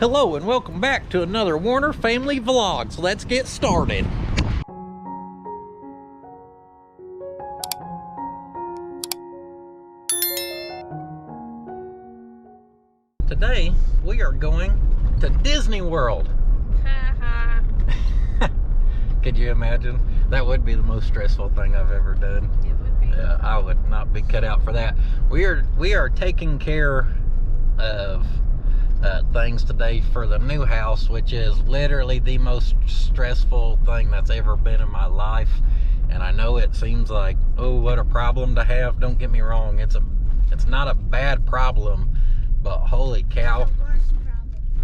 Hello and welcome back to another Warner Family Vlog. So let's get started. Today we are going to Disney World. Could you imagine? That would be the most stressful thing I've ever done. It would be. I would not be cut out for that. We are taking care of things today for the new house, which is literally the most stressful thing that's ever been in my life. And I know it seems like, oh, what a problem to have. Don't get me wrong, it's not a bad problem, but holy cow,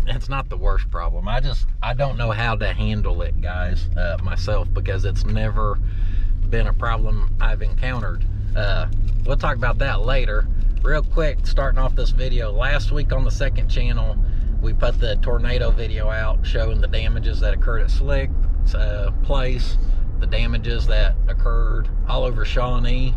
it's not the worst problem. I don't know how to handle it, guys, myself, because it's never been a problem I've encountered. We'll talk about that later. Real quick, starting off this video, last week on the second channel, we put the tornado video out showing the damages that occurred at Slick's place, the damages that occurred all over Shawnee,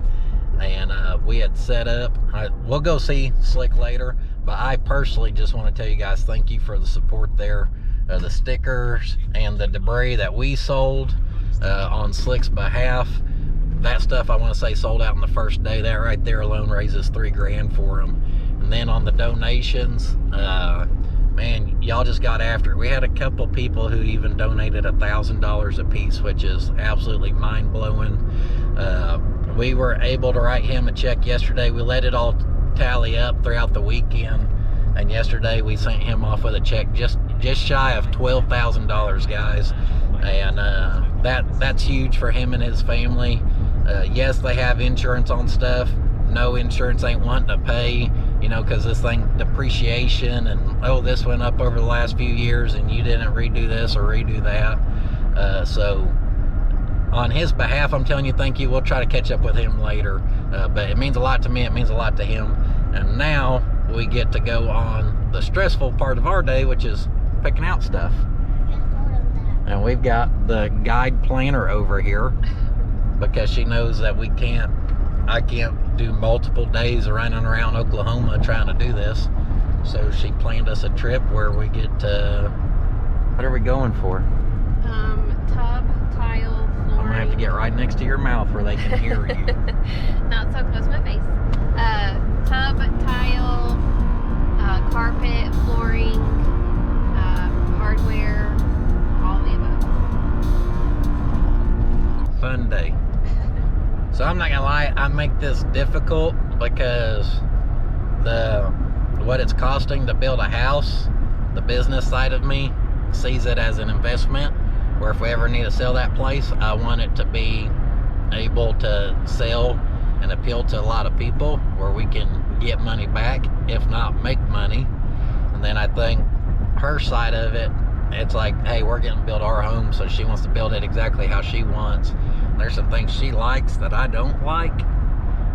and we had set up, we'll go see Slick later, but I personally just want to tell you guys thank you for the support there, the stickers and the debris that we sold on Slick's behalf. That stuff, I want to say, sold out in the first day. That right there alone raises $3 grand for them. And then on the donations, man, y'all just got after it. We had a couple people who even donated $1,000 a piece, which is absolutely mind-blowing. We were able to write him a check yesterday. We let it all tally up throughout the weekend, and yesterday we sent him off with a check just shy of $12,000, guys. And that's huge for him and his family. Yes, they have insurance on stuff. No insurance ain't wanting to pay, you know, because this thing, depreciation, and oh, this went up over the last few years and you didn't redo this or redo that. So on his behalf, I'm telling you thank you. We'll try to catch up with him later, but it means a lot to me, it means a lot to him. And now we get to go on the stressful part of our day, which is picking out stuff. And we've got the guide planner over here because she knows that I can't do multiple days running around Oklahoma trying to do this. So she planned us a trip where we get to, what are we going for? Tub, tile, flooring. I'm gonna have to get right next to your mouth where they can hear you. Not so close to my face. Tub, tile, carpet, flooring, hardware, all the above. Fun day. So I'm not gonna lie, I make this difficult because what it's costing to build a house, the business side of me sees it as an investment, where if we ever need to sell that place, I want it to be able to sell and appeal to a lot of people where we can get money back, if not make money. And then I think her side of it, it's like, hey, we're getting to build our home, so she wants to build it exactly how she wants. There's some things she likes that I don't like,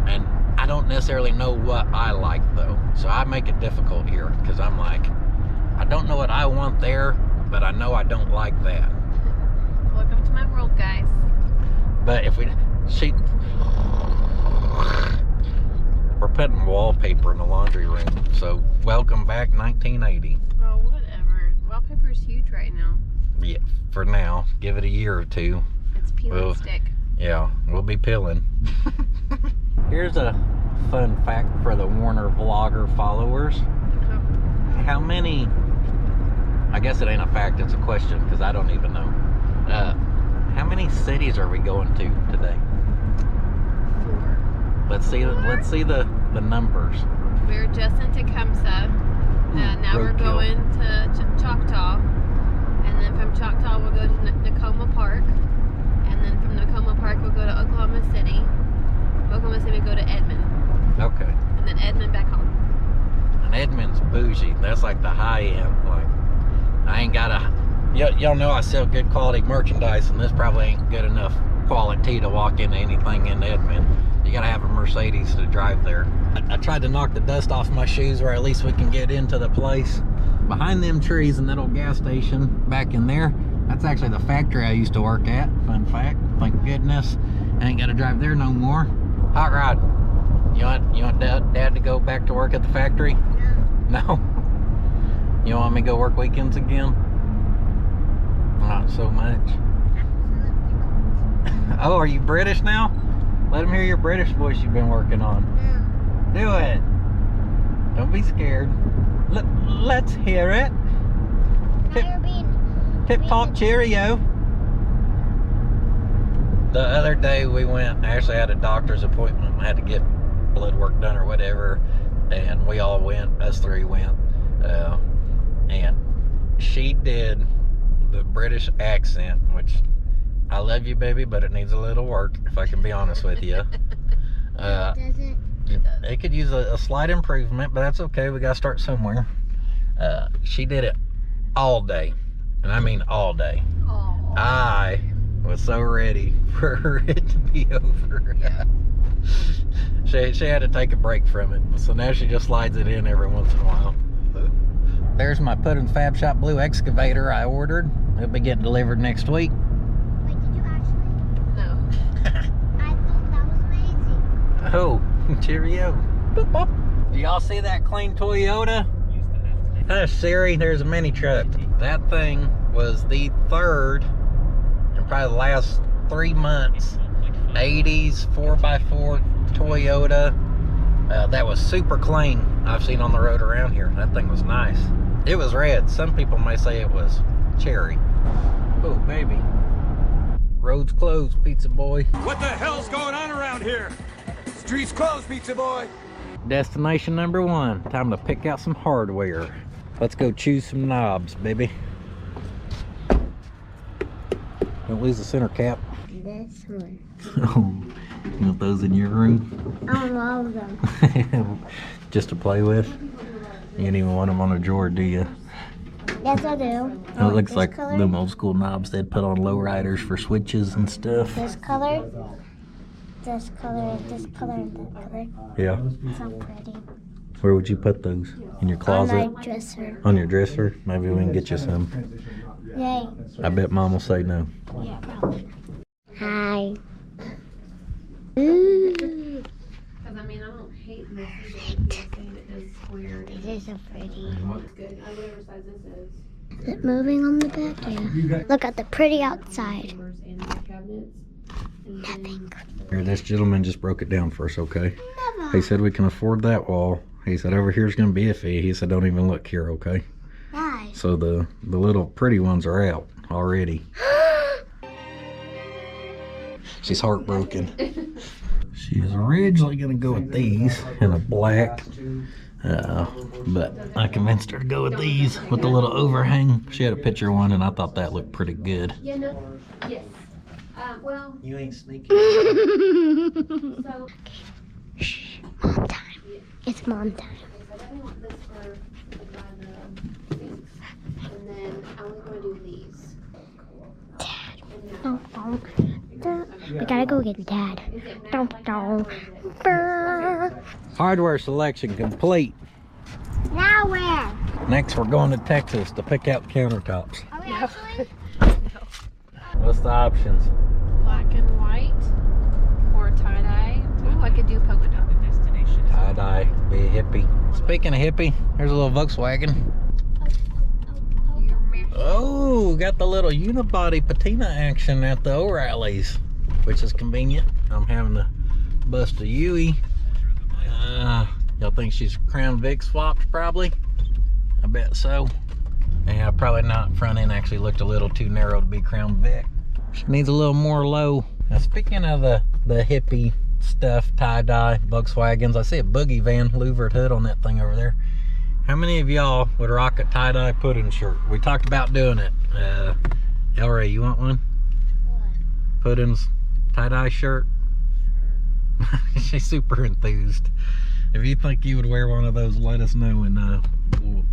and I don't necessarily know what I like though. So I make it difficult here because I'm like, I don't know what I want there, but I know I don't like that. Welcome to my world, guys. But if we're putting wallpaper in the laundry room, so welcome back 1980. Oh, whatever. Wallpaper is huge right now. Yeah, for now. Give it a year or two. It's peel and stick. Yeah, we'll be peeling. Here's a fun fact for the Warner Vlogger followers. How many, I guess it ain't a fact, it's a question because I don't even know. How many cities are we going to today? 4. Let's see the numbers. We're just in Tecumseh. Now we're going to Choctaw. And then from Choctaw we'll go to Nakoma Park. And then from Nakoma Park we'll go to Oklahoma City. Oklahoma City we'll go to Edmond. Okay. And then Edmond back home. And Edmond's bougie. That's like the high end. Like, I ain't gotta, y'all know I sell good quality merchandise, and this probably ain't good enough quality to walk into anything in Edmond. You gotta have a Mercedes to drive there. I tried to knock the dust off my shoes, or at least we can get into the place. Behind them trees and that old gas station back in there, that's actually the factory I used to work at. Fun fact. Thank goodness I ain't gotta drive there no more. Hot Rod, you want dad to go back to work at the factory? No. You want me to go work weekends again? Not so much. Oh, are you British now? Let them hear your British voice you've been working on. No. Do it. Don't be scared. Let's hear it. Tip top cheerio. The other day we went, I actually had a doctor's appointment. I had to get blood work done or whatever. And we all went, us three went. And she did the British accent, which I love you, baby, but it needs a little work, if I can be honest with you. Does it? It could use a slight improvement, but that's okay. We gotta start somewhere. She did it all day, and I mean all day. Aww. I was so ready for it to be over. Yeah. She had to take a break from it, so now she just slides it in every once in a while. There's my Put in Fab Shop blue excavator I ordered. It'll be getting delivered next week. Wait, did you actually? No. I thought that was amazing. Oh, cheerio. Boop, boop. Do y'all see that clean Toyota? Hush, Siri, there's a mini truck. That thing was the third in probably the last 3 months 80s 4x4 Toyota that was super clean I've seen on the road around here. That thing was nice. It was red. Some people may say it was cherry. Oh, baby. Road's closed, pizza boy. What the hell's going on around here? Streets closed, pizza boy. Destination number 1. Time to pick out some hardware. Let's go choose some knobs, baby. Don't lose the center cap. This one. Oh, you want those in your room? I love them. Just to play with? You didn't even want them on a drawer, do you? Yes, I do. It looks This like color? them old school knobs they'd put on lowriders for switches and stuff. This color, this color, this color, and that color. Yeah. So pretty. Where would you put those? In your On closet? my dresser. On your dresser? Maybe we can get you some. Yay. I bet Mom will say no. Yeah, probably. Hi. Ooh. Because I mean, I don't hate this either. It is weird. This is so pretty. It's good. Whatever size this is. Is it moving on the back? Yeah. Look at the pretty outside. And the cabinets. And Nothing. Here, this gentleman just broke it down for us, okay? Never. He said we can afford that wall. He said over here's gonna be a fee. He said don't even look here, okay? Why? So the little pretty ones are out already. She's heartbroken. She was originally gonna go with these in a black, but I convinced her to go with these with the little overhang. She had a picture of one and I thought that looked pretty good. yeah, no. Yes. Well, You ain't sneaky. so Shh. Mom time. It's mom time. I definitely want this for by the sinks. And then I was going to do these. Don't, don't. We gotta go get Dad. Don't, don't. Brr. Hardware selection complete. Now where? Next we're going to Texas to pick out countertops. Are we actually? What's the options? Black and white or tie-dye. Ooh, I could do polka dot. Tie-dye, be a hippie. Speaking of hippie, here's a little Volkswagen. Oh, got the little unibody patina action at the O'Reilly's, which is convenient. I'm having to bust a Yui. Y'all think she's Crown Vic swapped probably? I bet so. Yeah, probably not. Front end actually looked a little too narrow to be Crown Vic. She needs a little more low. Now speaking of the hippie stuff, tie-dye, Volkswagens, I see a boogie van louvered hood on that thing over there. How many of y'all would rock a tie-dye pudding shirt? We talked about doing it. El Ray, you want one? What? Pudding's tie-dye shirt? She's super enthused. If you think you would wear one of those, let us know and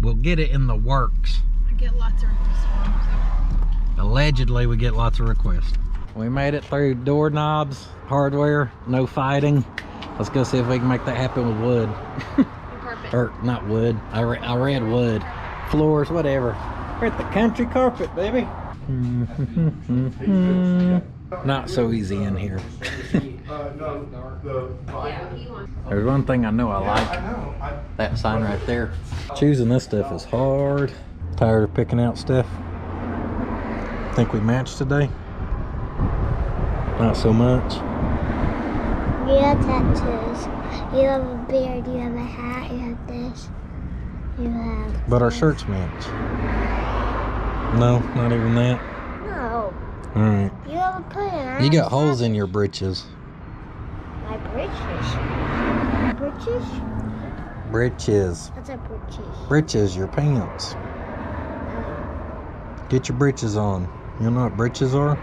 we'll get it in the works. I get lots of requests for them, so. Allegedly, we get lots of requests. We made it through doorknobs, hardware, no fighting. Let's go see if we can make that happen with wood. Perfect. Or not wood, I read wood. Floors, whatever. We're at the country carpet, baby. Not so easy in here. There's one thing I know I like. That sign right there. Choosing this stuff is hard. Tired of picking out stuff? Think we matched today? Not so much. You have tattoos. You have a beard. You have a hat. You have this. You have. But our shirts match. No, not even that. No. Alright. You have a pudding. You got holes in your britches. My britches. Britches? Britches. What's a britches? Britches, your pants. Get your britches on. You know what britches are?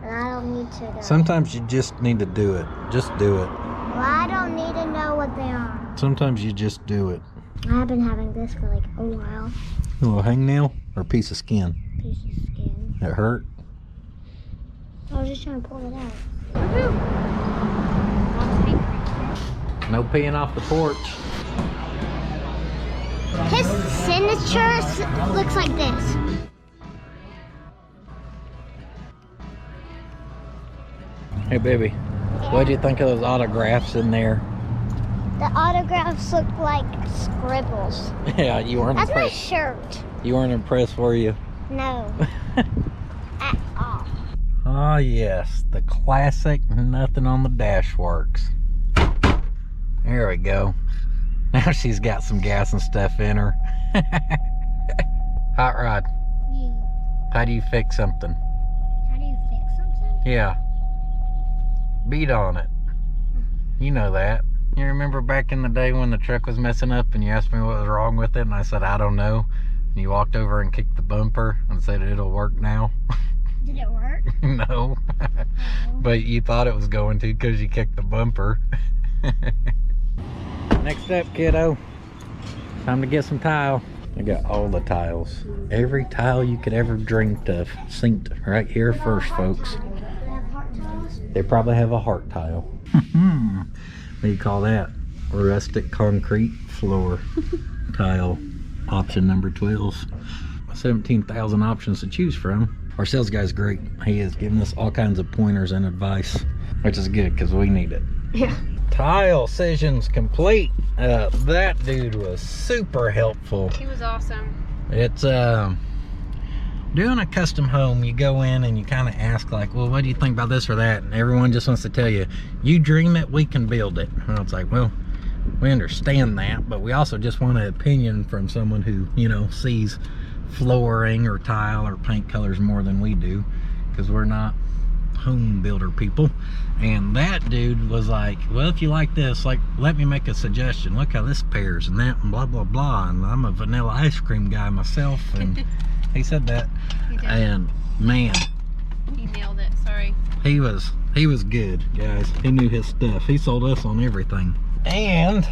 And I don't need to know. Sometimes you just need to do it. Just do it. Well, I don't need to know what they are. Sometimes you just do it. I've been having this for like a while. A little hangnail or a piece of skin? Piece of skin. It hurt? I was just trying to pull it out. No peeing off the porch. His signature looks like this. Hey baby, what do you think of those autographs in there? The autographs look like scribbles. Yeah, you weren't That's my impressed. shirt. You weren't impressed, were you? No. At all. Oh yes, the classic nothing on the dash works. There we go. Now she's got some gas and stuff in her. Hot Rod, Yeah. how do you fix something? How do you fix something? Yeah. Beat on it. You know that. You remember back in the day when the truck was messing up and you asked me what was wrong with it and I said, I don't know. And you walked over and kicked the bumper and said it'll work now. Did it work? No. But you thought it was going to because you kicked the bumper. Next up, kiddo. Time to get some tile. I got all the tiles. Every tile you could ever dreamed of. Synced right here first, folks. Do they have heart tiles? They probably have a heart tile. What do you call that? Rustic concrete floor tile. Option number 12. 17,000 options to choose from. Our sales guy's great. He has given us all kinds of pointers and advice, which is good because we need it. Yeah. Tile sessions complete. That dude was super helpful. He was awesome. It's doing a custom home. You go in and you kind of ask like, well, what do you think about this or that? And everyone just wants to tell you, you dream it, we can build it. And it's like, well, we understand that, but we also just want an opinion from someone who, you know, sees flooring or tile or paint colors more than we do, because we're not home builder people. And that dude was like, well, if you like this, like, let me make a suggestion. Look how this pairs and that and blah blah blah. And I'm a vanilla ice cream guy myself, and he said that. He did. And man, He nailed it. Sorry. he was good, guys. He knew his stuff. He sold us on everything. And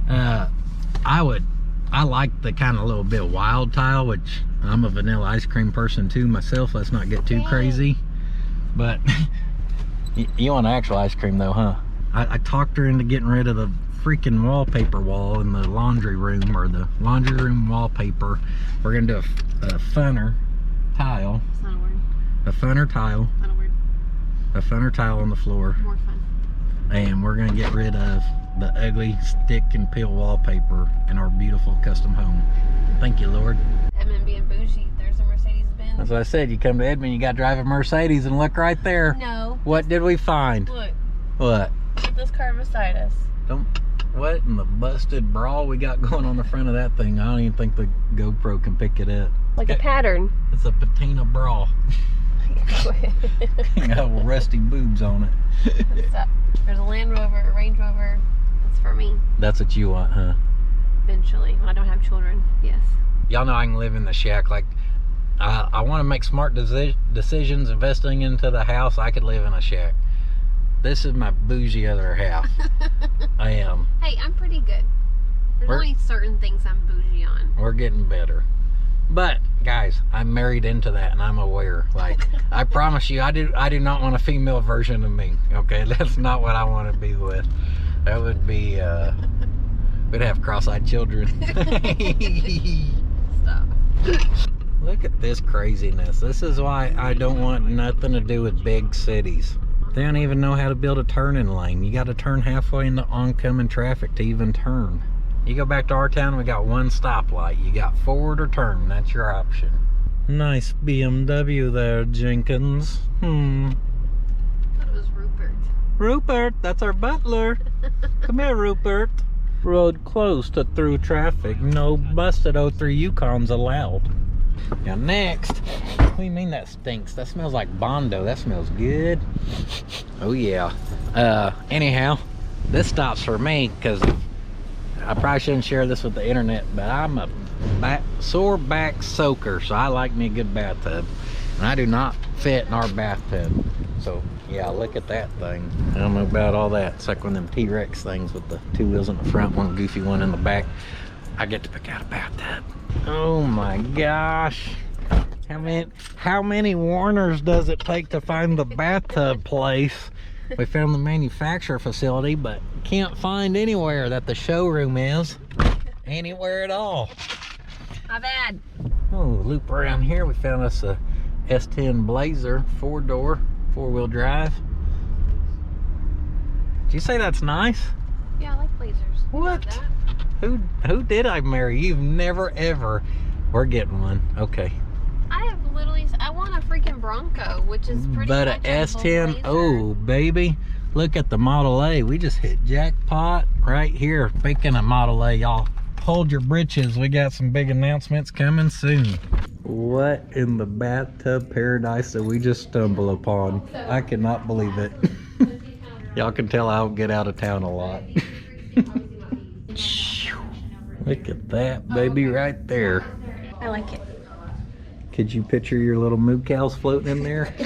I like the kind of little bit wild tile, which I'm a vanilla ice cream person too myself. Let's not get too crazy. But you want actual ice cream though, huh? I talked her into getting rid of the freaking wallpaper wall in the laundry room, or the laundry room wallpaper. We're gonna do a funner tile. It's not a word. A funner tile. Not a word. A funner tile on the floor. More fun. And we're gonna get rid of the ugly stick and peel wallpaper in our beautiful custom home. Thank you, Lord. Edmund being bougie. There's a Mercedes-Benz. That's what I said. You come to Edmond, you got to drive a Mercedes, and look right there. No. What did we find? Look. What? Get this car beside us. Don't. What in the busted brawl we got going on the front of that thing? I don't even think the GoPro can pick it up. Like a pattern. It's a patina brawl. Got rusty boobs on it. What's up? There's a Land Rover, a Range Rover. That's for me. That's what you want, huh? Eventually, when I don't have children. Yes. Y'all know I can live in the shack. Like, I want to make smart decisions investing into the house. I could live in a shack. This is my bougie other half. I am. Hey, I'm pretty good. There's We're- only certain things I'm bougie on. We're getting better. But guys, I'm married into that, and I'm aware. Like, I promise you, I do not want a female version of me. Okay, that's not what I want to be with. That would be we'd have cross-eyed children. Stop. Look at this craziness. This is why I don't want nothing to do with big cities. They don't even know how to build a turning lane. You got to turn halfway into oncoming traffic to even turn. You go back to our town, we got one stoplight. You got forward or turn, that's your option. Nice BMW there, Jenkins. That was Rupert. Rupert, that's our butler. Come here, Rupert. Road closed to through traffic. No busted 03 Yukons allowed. Now next, what do you mean that stinks? That smells like Bondo. That smells good. Oh yeah. Anyhow, this stop's for me because I probably shouldn't share this with the internet, but I'm a sore back soaker, so I like me a good bathtub. And I do not fit in our bathtub. So yeah, look at that thing. I don't know about all that. It's like one of them T-Rex things with the two wheels in the front, one goofy one in the back. I get to pick out a bathtub. Oh my gosh. How many Warners does it take to find the bathtub place? We found the manufacturer facility, but can't find anywhere that the showroom is. Anywhere at all. Not bad. Oh, loop around here. We found us a S10 Blazer, 4-door, 4-wheel drive. Did you say that's nice? Yeah, I like Blazers. What? Who did I marry? You've never ever. We're getting one. Okay. I have literally, I want a freaking Bronco, which is pretty But a S10, oh baby, look at the Model A. We just hit jackpot right here. Speaking of Model A, y'all hold your britches. We got some big announcements coming soon. What in the bathtub paradise did we just stumble upon? I cannot believe it. Y'all can tell I'll get out of town a lot. Look at that baby right there. I like it. Could you picture your little moo cows floating in there? I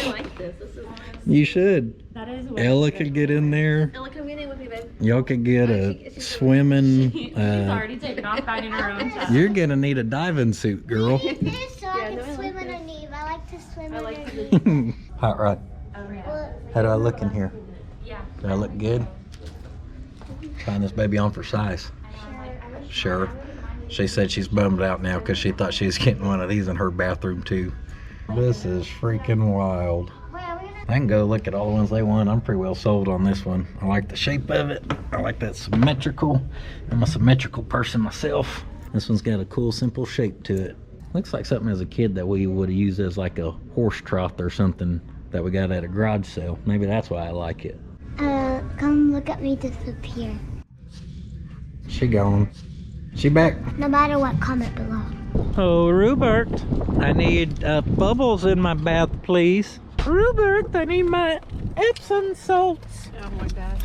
like this. This is nice. You should. That is. Ella could get in there. Ella, come get in with me, babe. Y'all could get a swimming. She's already taken off finding her own time. You're gonna need a diving suit, girl. This so I no, can I swim like underneath. I like to swim I like underneath. Hot rod. How do I look in here? Yeah. Do I look good? Trying this baby on for size. Sure. She said she's bummed out now because she thought she was getting one of these in her bathroom too. This is freaking wild. I can go look at all the ones they want. I'm pretty well sold on this one. I like the shape of it. I like that symmetrical. I'm a symmetrical person myself. This one's got a cool, simple shape to it. Looks like something as a kid that we would have used as like a horse trough or something that we got at a garage sale. Maybe that's why I like it. Come look at me disappear. She gone. She back. No matter what, comment below. Oh, Rupert, I need bubbles in my bath, please. Rupert, I need my Epsom salts. Oh my gosh.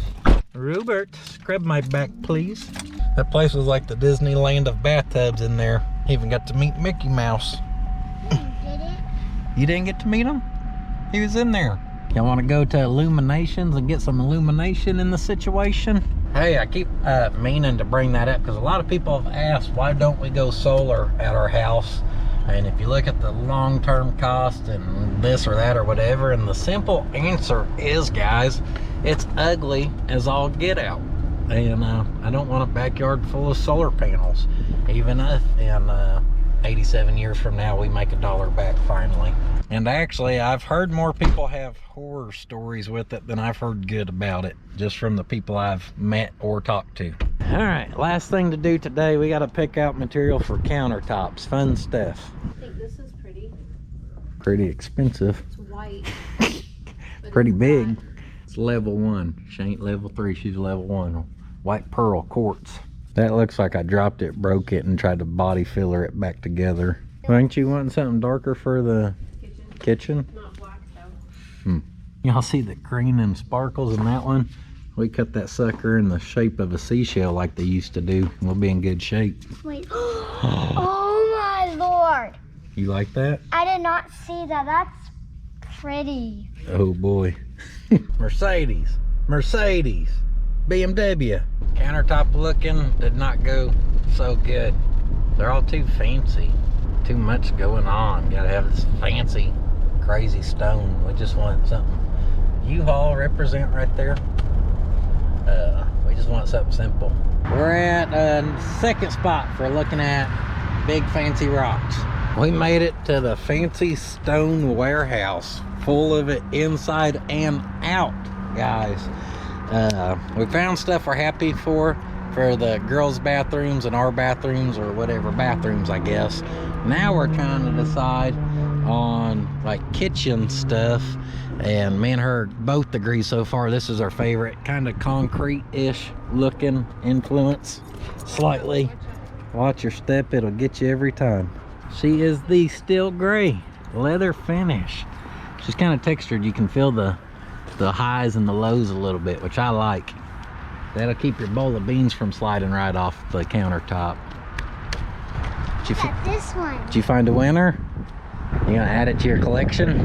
Rupert, scrub my back, please. That place was like the Disneyland of bathtubs in there. Even got to meet Mickey Mouse. Did it? You didn't get to meet him? He was in there. Y'all want to go to Illuminations and get some illumination in the situation? Hey, I keep meaning to bring that up because a lot of people have asked why don't we go solar at our house, and if you look at the long-term cost and this or that or whatever, and the simple answer is, guys, it's ugly as all get out. And I don't want a backyard full of solar panels, even if in 87 years from now we make $1 back finally. And actually, I've heard more people have horror stories with it than I've heard good about it, just from the people I've met or talked to. All right, last thing to do today, we got to pick out material for countertops. Fun stuff. I think this is pretty. Pretty expensive. It's white. Pretty big. It's level 1. She ain't level 3, she's level 1. White pearl quartz. That looks like I dropped it, broke it, and tried to body filler it back together. Ain't you wanting something darker for the kitchen? Not black though. Y'all see the green and sparkles in that one? We cut that sucker in the shape of a seashell like they used to do. We'll be in good shape. Wait. Oh my lord. You like that? I did not see that. That's pretty. Oh boy. Mercedes. BMW. Countertop looking did not go so good. They're all too fancy. Too much going on. Gotta have this fancy, crazy stone. We just want something. U-Haul represent right there. We just want something simple. We're at a second spot for looking at big fancy rocks. We made it to the fancy stone warehouse, full of it inside and out, guys. We found stuff we're happy for the girls' bathrooms and our bathrooms, or whatever bathrooms, I guess. Now we're trying to decide on like kitchen stuff, and me and her both agree so far this is our favorite. Kind of concrete-ish looking influence, slightly. Watch your step, it'll get you every time. She is the steel gray leather finish. She's kind of textured. You can feel the highs and the lows a little bit, which I like. That'll keep your bowl of beans from sliding right off the countertop. This one. Did you find a winner? You gonna add it to your collection?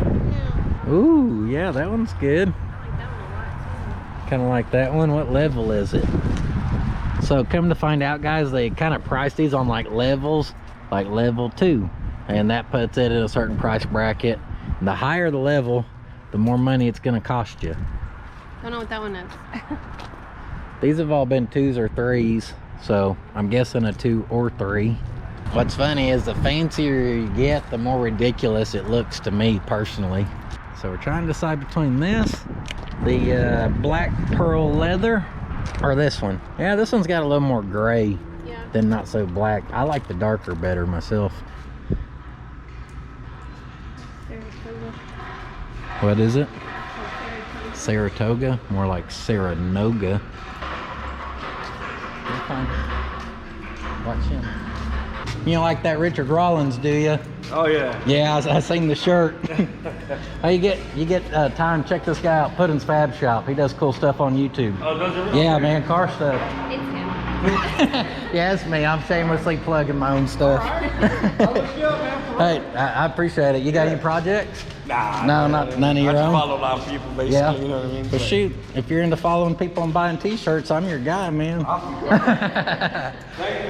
No. Ooh, yeah, that one's good. Kind of like that one. What level is it? So come to find out, guys, they kind of price these on like levels, like level 2, and that puts it in a certain price bracket. The higher the level, the more money it's gonna cost you. Don't know what that one is. These have all been 2s or 3s, so I'm guessing a 2 or 3. What's funny is the fancier you get, the more ridiculous it looks to me personally. So we're trying to decide between this, the black pearl leather, or this one. Yeah, this one's got a little more gray than not so black. I like the darker better myself. What is it? Saratoga? More like Saranoga. Watch him. You don't like that Richard Rollins, do you? Oh yeah. Yeah, I seen the shirt. Hey, you get time, check this guy out, Puddin's Fab Shop. He does cool stuff on YouTube. Oh, does it really? Yeah, man, car stuff. It's him. Yeah, it's me. I'm shamelessly plugging my own stuff. Hey, I appreciate it. You got any projects? Nah. No, none of your own? I follow a lot of people, basically, Yeah. you know what I mean? Well, shoot, if you're into following people and buying t-shirts, I'm your guy, man.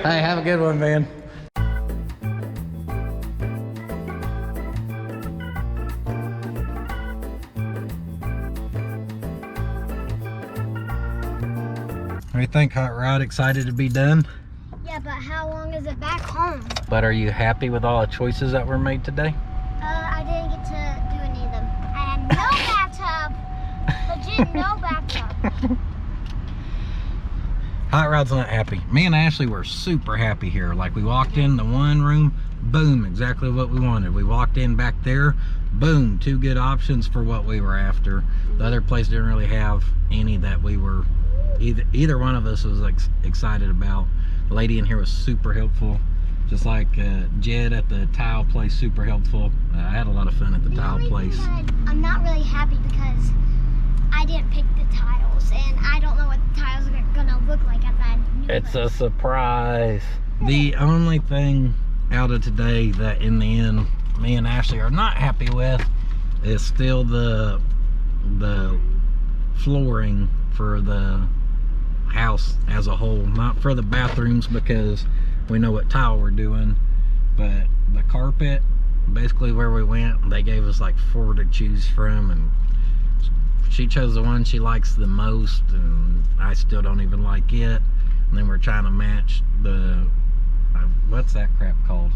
Hey, have a good one, man. What do you think, Hot Rod? Excited to be done? Yeah, but how long is it back home? But are you happy with all the choices that were made today? I didn't get to do any of them. I had no bathtub. Legit no bathtub. Hot Rod's not happy. Me and Ashley were super happy here. Like, we walked in the one room, boom, exactly what we wanted. We walked in back there, boom, 2 good options for what we were after. The other place didn't really have any that we were, either one of us was like excited about. The lady in here was super helpful. Just like Jed at the tile place, super helpful. I had a lot of fun at the tile place. I'm not really happy because I didn't pick the tiles, and I don't know what the tiles are gonna look like at that new It's a place. surprise. The only thing out of today that in the end me and Ashley are not happy with is still the flooring for the house as a whole. Not for the bathrooms because we know what tile we're doing, but the carpet, basically where we went, they gave us like 4 to choose from, and she chose the one she likes the most, and I still don't even like it. And then we're trying to match the what's that crap called,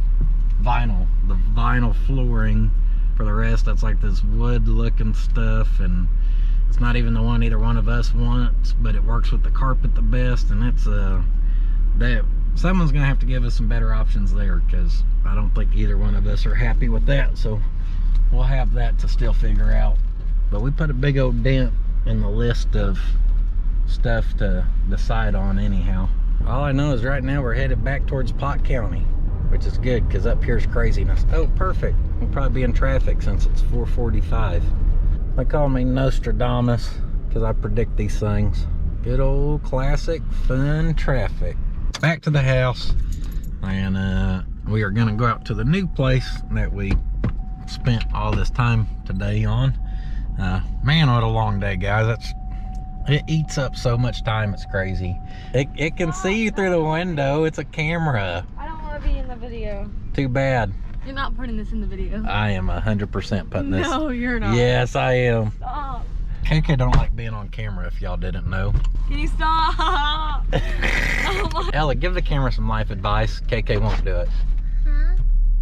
vinyl, the vinyl flooring for the rest. That's like this wood looking stuff, and it's not even the one either one of us wants, but it works with the carpet the best. And it's that someone's gonna have to give us some better options there, because I don't think either one of us are happy with that. So we'll have that to still figure out. But we put a big old dent in the list of stuff to decide on anyhow. All I know is right now we're headed back towards Pot County, which is good because up here's craziness. Oh, perfect. We'll probably be in traffic since it's 4:45. They call me Nostradamus because I predict these things. Good old classic fun traffic. Back to the house, and we are gonna go out to the new place that we spent all this time today on. Man, what a long day, guys. It eats up so much time, it's crazy. It can see you through the window. It's a camera. I don't want to be in the video. Too bad. You're not putting this in the video. I am 100% putting this. No, you're not. Yes, I am. Stop. KK don't like being on camera, if y'all didn't know. Can you stop? Oh my. Ella, give the camera some life advice. KK won't do it. Huh?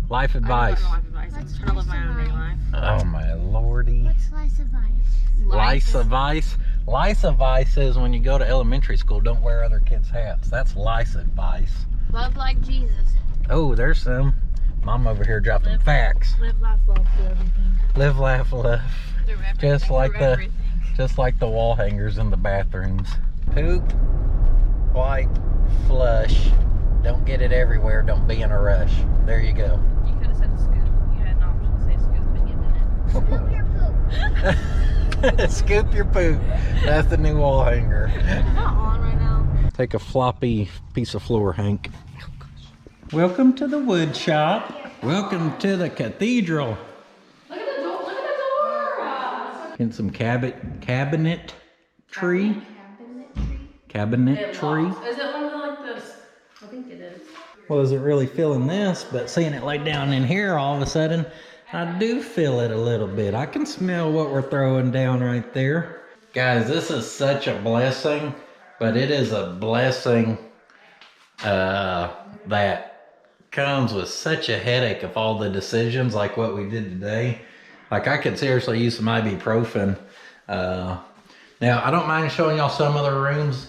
Life advice. I don't know life advice. I'm What's trying to live my own day life. Oh my lordy. What's slice of ice? Lice of ice. Lice advice is when you go to elementary school, don't wear other kids' hats. That's lice advice. Love like Jesus. Oh, there's some. Mom over here dropping facts. Live, laugh, love, do everything. Live, laugh, love. Do everything. Just like Do everything. just like the wall hangers in the bathrooms. Poop, wipe, flush. Don't get it everywhere. Don't be in a rush. There you go. You could have said scoop. You had an option to say scoop and get in it. Scoop your poop. Scoop your poop. That's the new wall hanger. It's not on right now. Take a floppy piece of floor, Hank. Welcome to the wood shop. Welcome to the cathedral. Look at the door. Look at the door. And some cabinet tree. Cabinet tree. Is it one like this? I think it is. Well, is it really feeling this? But seeing it laid down in here all of a sudden, I do feel it a little bit. I can smell what we're throwing down right there. Guys, this is such a blessing, but it is a blessing that comes with such a headache of all the decisions like what we did today. Like I could seriously use some ibuprofen. Now I don't mind showing y'all some of the rooms,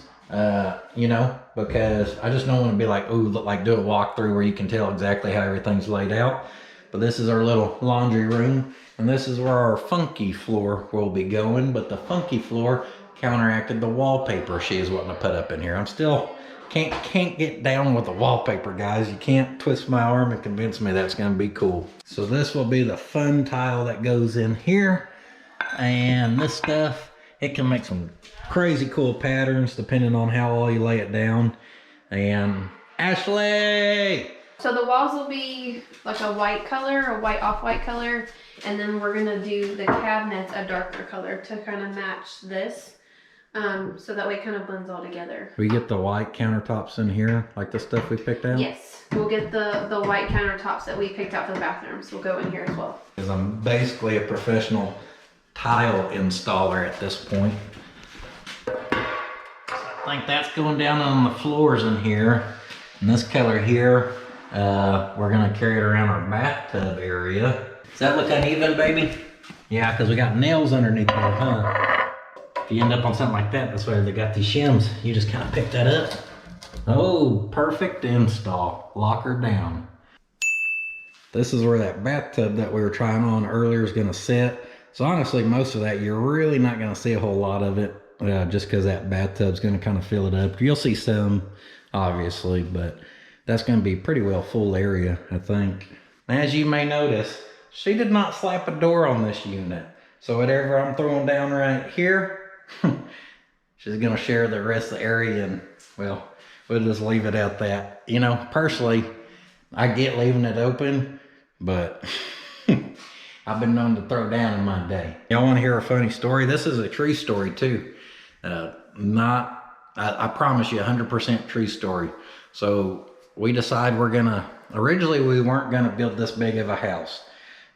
you know, because I just don't want to be like, ooh, like do a walkthrough where you can tell exactly how everything's laid out. But this is our little laundry room, and this is where our funky floor will be going. But the funky floor counteracted the wallpaper she is wanting to put up in here. I'm still can't get down with the wallpaper, guys. You can't twist my arm and convince me that's gonna be cool. So this will be the fun tile that goes in here, and this stuff, it can make some crazy cool patterns depending on how well you lay it down. And Ashley! So the walls will be like a white color, a white off-white color, and then we're gonna do the cabinets a darker color to kind of match this. So that way it kind of blends all together. We get the white countertops in here, like the stuff we picked out? Yes, we'll get the white countertops that we picked out for the bathrooms. Will go in here as well. Because I'm basically a professional tile installer at this point. I think that's going down on the floors in here. And this color here, we're gonna carry it around our bathtub area. Does that look uneven, baby? Yeah, because we got nails underneath there, huh? If you end up on something like that, that's why they got these shims. You just kind of pick that up. Oh, perfect install. Lock her down. This is where that bathtub that we were trying on earlier is gonna sit. So honestly, most of that, you're really not gonna see a whole lot of it, just because that bathtub's gonna kind of fill it up. You'll see some, obviously, but that's gonna be pretty well full area, I think. As you may notice, she did not slap a door on this unit. So whatever I'm throwing down right here, she's gonna share the rest of the area, and well, we'll just leave it at that. You know, personally, I get leaving it open, but I've been known to throw down in my day. Y'all wanna hear a funny story? This is a true story too. I promise you 100% true story. So we decide originally we weren't gonna build this big of a house.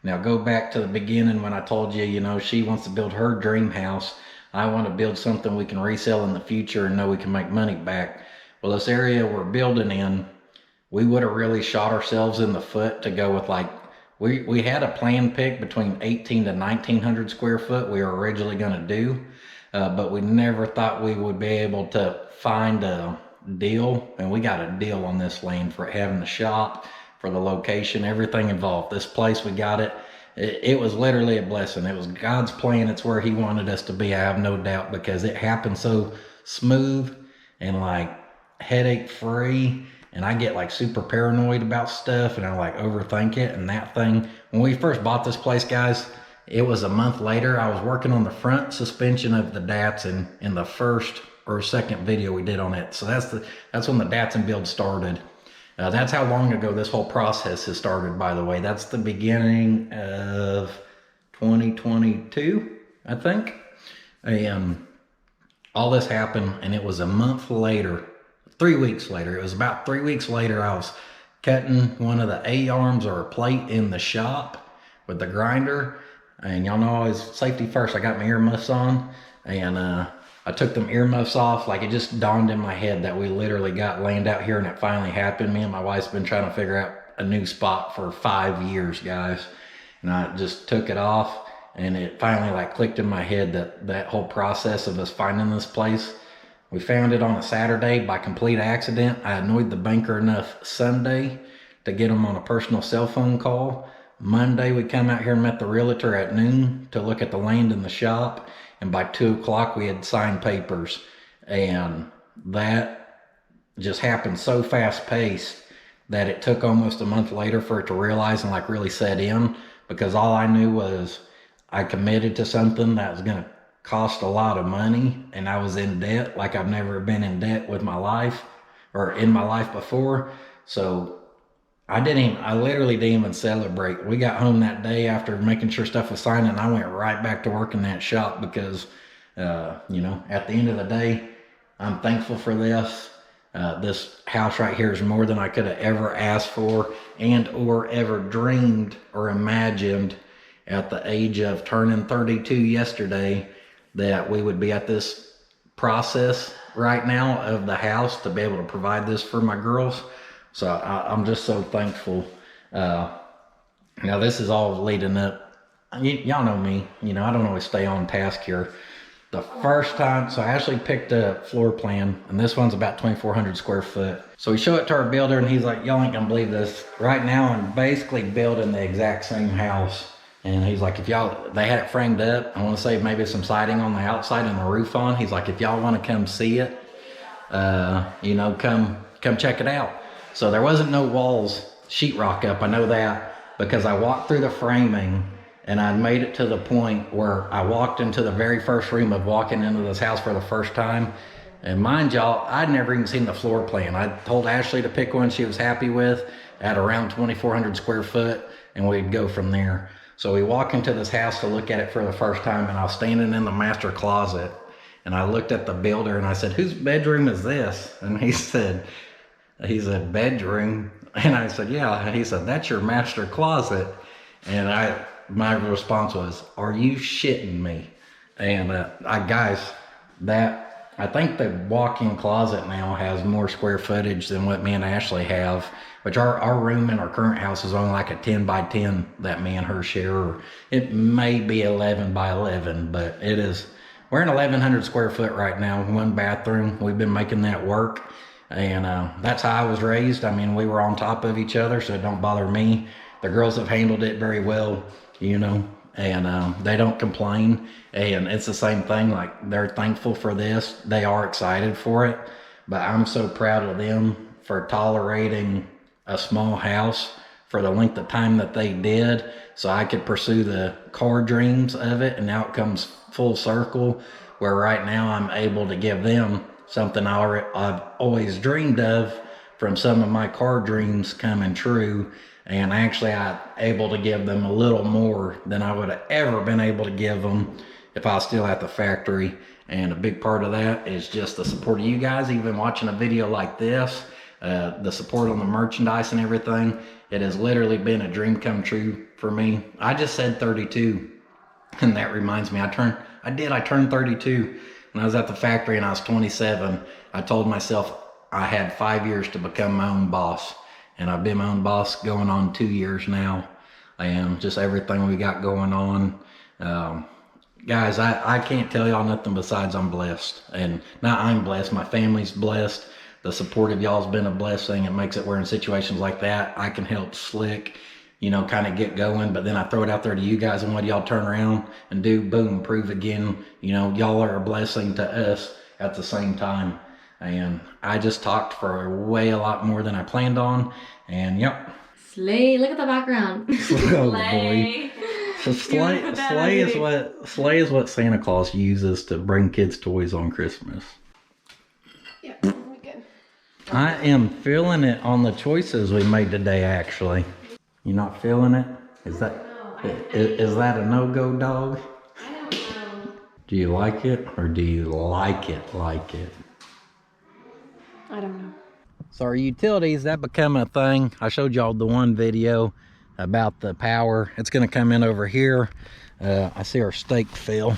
Now go back to the beginning when I told you, you know, she wants to build her dream house. I want to build something we can resell in the future and know we can make money back. Well, this area we're building in, we would have really shot ourselves in the foot to go with like, we had a plan pick between 18 to 1900 square foot we were originally going to do, but we never thought we would be able to find a deal. And we got a deal on this land for having the shop, for the location, everything involved. This place, we got it. It was literally a blessing. It was God's plan. It's where he wanted us to be. I have no doubt, because it happened so smooth and like headache free. And I get like super paranoid about stuff, and I like overthink it. And that thing, when we first bought this place, guys, it was a month later. I was working on the front suspension of the Datsun in the first or second video we did on it. So that's when the Datsun build started. That's how long ago this whole process has started, by the way. That's the beginning of 2022, I think. And all this happened, and it was a month later, 3 weeks later. It was about 3 weeks later, I was cutting one of the A-arms or a plate in the shop with the grinder. And y'all know always safety first. I got my earmuffs on, and I took them earmuffs off. Like, it just dawned in my head that we literally got land out here, and it finally happened. Me and my wife's been trying to figure out a new spot for 5 years, guys. And I just took it off, And it finally like clicked in my head that that whole process of us finding this place, we found it on a Saturday by complete accident. I annoyed the banker enough Sunday to get him on a personal cell phone call. Monday, we come out here and met the realtor at noon to look at the land in the shop. And by 2 o'clock, we had signed papers. And that just happened so fast paced that it took almost a month later for it to realize and like really set in, because all I knew was I committed to something that was going to cost a lot of money, and I was in debt like I've never been in debt with my life or in my life before. So I literally didn't even celebrate. We got home that day after making sure stuff was signed, and I went right back to work in that shop because, you know, at the end of the day, I'm thankful for this. This house right here is more than I could have ever asked for and or ever dreamed or imagined at the age of turning 32 yesterday, that we would be at this process right now of the house to be able to provide this for my girls. So I'm just so thankful. Now this is all leading up. Y'all know me, you know, I don't always stay on task here. The first time, so I actually picked a floor plan, and this one's about 2,400 square foot. So we show it to our builder, and he's like, y'all ain't gonna believe this. Right now I'm basically building the exact same house. And he's like, if y'all, they had it framed up. I want to say maybe some siding on the outside and the roof on. He's like, if y'all want to come see it, you know, come check it out. So there wasn't no walls, sheetrock up. I know that because I walked through the framing and I made it to the point where I walked into the very first room of walking into this house for the first time. And mind y'all, I'd never even seen the floor plan. I told Ashley to pick one she was happy with at around 2,400 square foot, and we'd go from there. So we walk into this house to look at it for the first time, and I was standing in the master closet, and I looked at the builder and I said, whose bedroom is this? And he said, bedroom. And I said, yeah. He said, that's your master closet. And my response was, are you shitting me? And guys, I think the walk-in closet now has more square footage than what me and Ashley have, which our room in our current house is only like a 10 by 10 that me and her share. Or it may be 11 by 11, but it is, we're in 1,100 square foot right now, one bathroom. We've been making that work, and that's how I was raised. I mean, we were on top of each other, so it don't bother me. The girls have handled it very well, you know, and they don't complain. And it's the same thing, like they're thankful for this. They are excited for it, but I'm so proud of them for tolerating a small house for the length of time that they did, so I could pursue the car dreams of it. And now it comes full circle where right now I'm able to give them something I've always dreamed of from some of my car dreams coming true. And actually I'm able to give them a little more than I would have ever been able to give them if I was still at the factory. And a big part of that is just the support of you guys, even watching a video like this, the support on the merchandise and everything. It has literally been a dream come true for me. I just said 32, and that reminds me, I turned 32 when I was at the factory and I was 27. I told myself I had 5 years to become my own boss. And I've been my own boss going on 2 years now. And just everything we got going on. Guys, I can't tell y'all nothing besides I'm blessed. And not I'm blessed, my family's blessed. The support of y'all has been a blessing. It makes it where in situations like that, I can help Slick, you know, kind of get going. But then I throw it out there to you guys, and what y'all turn around and do, boom, prove again. You know, y'all are a blessing to us at the same time. And I just talked for a lot more than I planned on. And yep. Slay, look at the background. Oh boy. So sleigh is what Santa Claus uses to bring kids toys on Christmas. Yeah, we're good. I am feeling it on the choices we made today, actually. You not feeling it? Is that a no-go, dog? I don't know. Do you like it, or do you like it? I don't know. So our utilities, that become a thing. I showed y'all the one video about the power. It's gonna come in over here. I see our stake fell,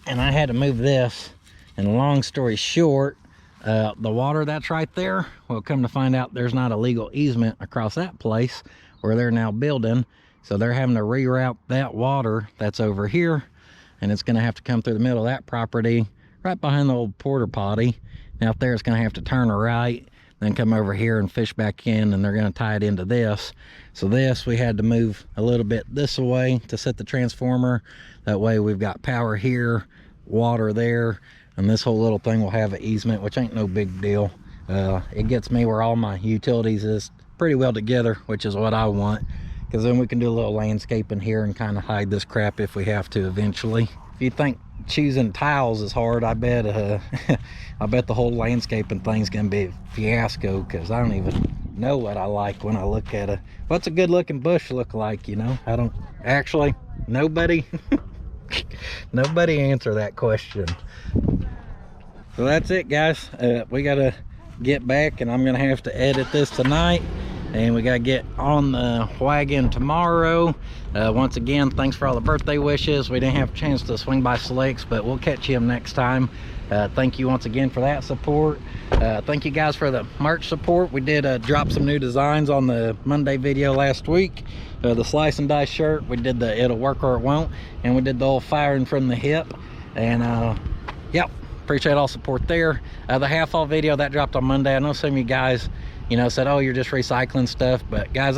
and I had to move this. And long story short, the water that's right there, well, come to find out there's not a legal easement across that place where they're now building. So they're having to reroute that water that's over here, and it's going to have to come through the middle of that property right behind the old porta potty. And out there it's going to have to turn right, then come over here and fish back in, and they're going to tie it into this. So this, we had to move a little bit this way to set the transformer. That way we've got power here, water there, and this whole little thing will have an easement, which ain't no big deal. It gets me where all my utilities is pretty well together, which is what I want, because then we can do a little landscaping here and kind of hide this crap if we have to eventually. If you think choosing tiles is hard, I bet I bet the whole landscaping thing's gonna be a fiasco, because I don't even know what I like when I look at what's a good looking bush look like, you know? I don't actually, nobody nobody answer that question. So that's it, guys. We gotta get back, and I'm gonna have to edit this tonight, and we gotta get on the wagon tomorrow. Once again, thanks for all the birthday wishes. We didn't have a chance to swing by Slicks, but we'll catch him next time. Thank you once again for that support. Thank you guys for the merch support. We did drop some new designs on the Monday video last week. The slice and dice shirt, we did the it'll work or it won't, and we did the old firing from the hip. And yep, appreciate all support there. The half haul video that dropped on Monday, I know some of you guys, you know, said, oh, you're just recycling stuff, but guys,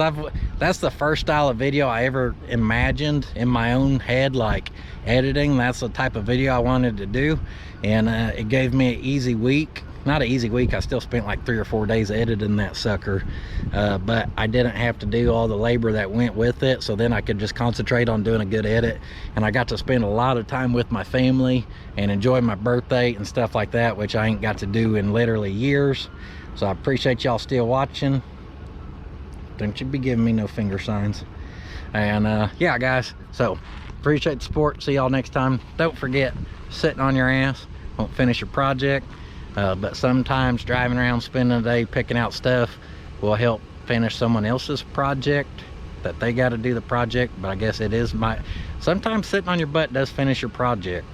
that's the first style of video I ever imagined in my own head, like editing. That's the type of video I wanted to do, and it gave me an easy week. Not an easy week, I still spent like 3 or 4 days editing that sucker, but I didn't have to do all the labor that went with it, so then I could just concentrate on doing a good edit. And I got to spend a lot of time with my family and enjoy my birthday and stuff like that, which I ain't got to do in literally years. So I appreciate y'all still watching. Don't you be giving me no finger signs. And yeah, guys, so appreciate the support. See y'all next time. Don't forget, sitting on your ass won't finish your project, but sometimes driving around spending the day picking out stuff will help finish someone else's project that they got to do the project. But I guess it is sometimes sitting on your butt does finish your project.